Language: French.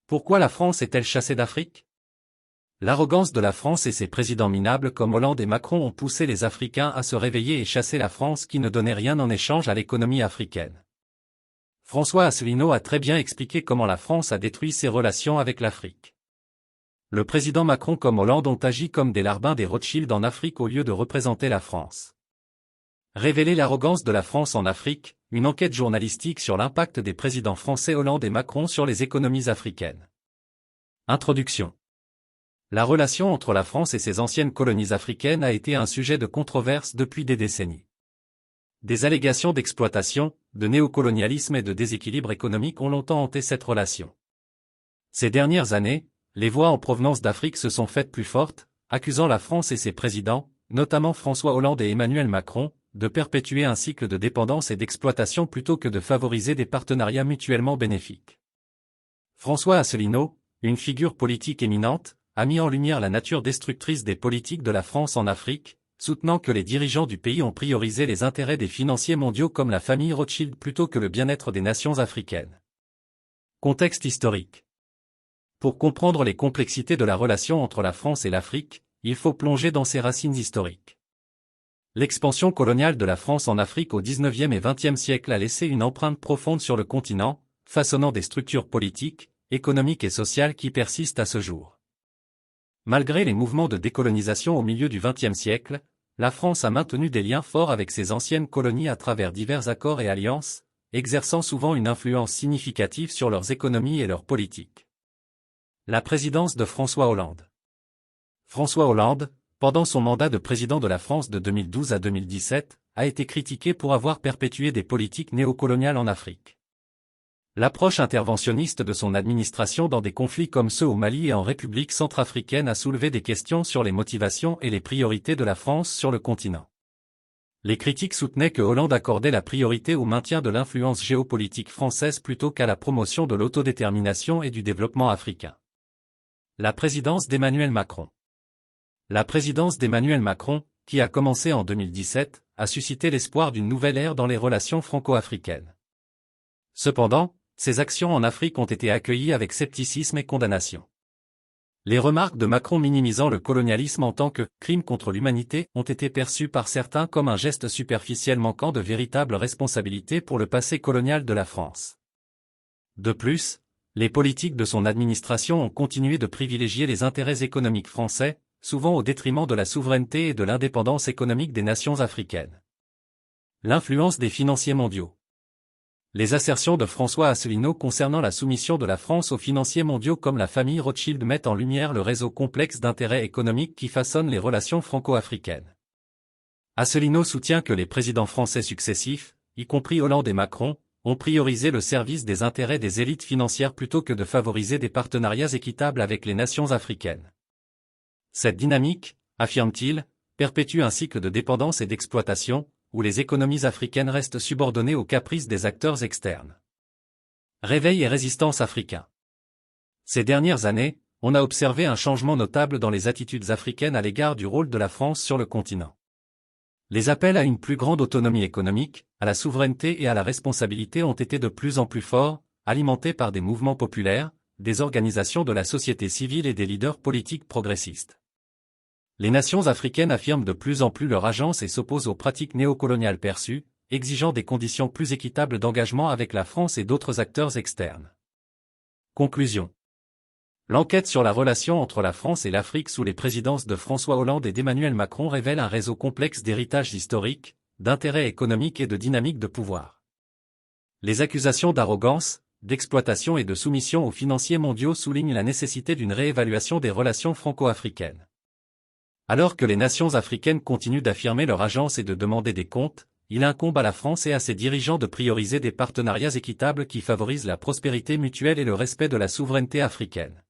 Pourquoi la France est-elle chassée d'Afrique? L'arrogance de la France et ses présidents minables comme Hollande et Macron ont poussé les Africains à se réveiller et chasser la France qui ne donnait rien en échange à l'économie africaine. François Asselineau a très bien expliqué comment la France a détruit ses relations avec l'Afrique. Le président Macron comme Hollande ont agi comme des larbins des Rothschild en Afrique au lieu de représenter la France. Révéler l'arrogance de la France en Afrique, une enquête journalistique sur l'impact des présidents français Hollande et Macron sur les économies africaines. Introduction. La relation entre la France et ses anciennes colonies africaines a été un sujet de controverse depuis des décennies. Des allégations d'exploitation, de néocolonialisme et de déséquilibre économique ont longtemps hanté cette relation. Ces dernières années, les voix en provenance d'Afrique se sont faites plus fortes, accusant la France et ses présidents, notamment François Hollande et Emmanuel Macron, de perpétuer un cycle de dépendance et d'exploitation plutôt que de favoriser des partenariats mutuellement bénéfiques. François Asselineau, une figure politique éminente, a mis en lumière la nature destructrice des politiques de la France en Afrique, soutenant que les dirigeants du pays ont priorisé les intérêts des financiers mondiaux comme la famille Rothschild plutôt que le bien-être des nations africaines. Contexte historique. Pour comprendre les complexités de la relation entre la France et l'Afrique, il faut plonger dans ses racines historiques. L'expansion coloniale de la France en Afrique au XIXe et XXe siècle a laissé une empreinte profonde sur le continent, façonnant des structures politiques, économiques et sociales qui persistent à ce jour. Malgré les mouvements de décolonisation au milieu du XXe siècle, la France a maintenu des liens forts avec ses anciennes colonies à travers divers accords et alliances, exerçant souvent une influence significative sur leurs économies et leurs politiques. La présidence de François Hollande. François Hollande, pendant son mandat de président de la France de 2012 à 2017, a été critiqué pour avoir perpétué des politiques néocoloniales en Afrique. L'approche interventionniste de son administration dans des conflits comme ceux au Mali et en République centrafricaine a soulevé des questions sur les motivations et les priorités de la France sur le continent. Les critiques soutenaient que Hollande accordait la priorité au maintien de l'influence géopolitique française plutôt qu'à la promotion de l'autodétermination et du développement africain. La présidence d'Emmanuel Macron. La présidence d'Emmanuel Macron, qui a commencé en 2017, a suscité l'espoir d'une nouvelle ère dans les relations franco-africaines. Cependant, ses actions en Afrique ont été accueillies avec scepticisme et condamnation. Les remarques de Macron minimisant le colonialisme en tant que « crime contre l'humanité » ont été perçues par certains comme un geste superficiel manquant de véritable responsabilité pour le passé colonial de la France. De plus, les politiques de son administration ont continué de privilégier les intérêts économiques français, souvent au détriment de la souveraineté et de l'indépendance économique des nations africaines. L'influence des financiers mondiaux. Les assertions de François Asselineau concernant la soumission de la France aux financiers mondiaux comme la famille Rothschild mettent en lumière le réseau complexe d'intérêts économiques qui façonnent les relations franco-africaines. Asselineau soutient que les présidents français successifs, y compris Hollande et Macron, ont priorisé le service des intérêts des élites financières plutôt que de favoriser des partenariats équitables avec les nations africaines. Cette dynamique, affirme-t-il, perpétue un cycle de dépendance et d'exploitation, où les économies africaines restent subordonnées aux caprices des acteurs externes. Réveil et résistance africain. Ces dernières années, on a observé un changement notable dans les attitudes africaines à l'égard du rôle de la France sur le continent. Les appels à une plus grande autonomie économique, à la souveraineté et à la responsabilité ont été de plus en plus forts, alimentés par des mouvements populaires, des organisations de la société civile et des leaders politiques progressistes. Les nations africaines affirment de plus en plus leur agence et s'opposent aux pratiques néocoloniales perçues, exigeant des conditions plus équitables d'engagement avec la France et d'autres acteurs externes. Conclusion. L'enquête sur la relation entre la France et l'Afrique sous les présidences de François Hollande et d'Emmanuel Macron révèle un réseau complexe d'héritages historiques, d'intérêts économiques et de dynamiques de pouvoir. Les accusations d'arrogance, d'exploitation et de soumission aux financiers mondiaux soulignent la nécessité d'une réévaluation des relations franco-africaines. Alors que les nations africaines continuent d'affirmer leur agence et de demander des comptes, il incombe à la France et à ses dirigeants de prioriser des partenariats équitables qui favorisent la prospérité mutuelle et le respect de la souveraineté africaine.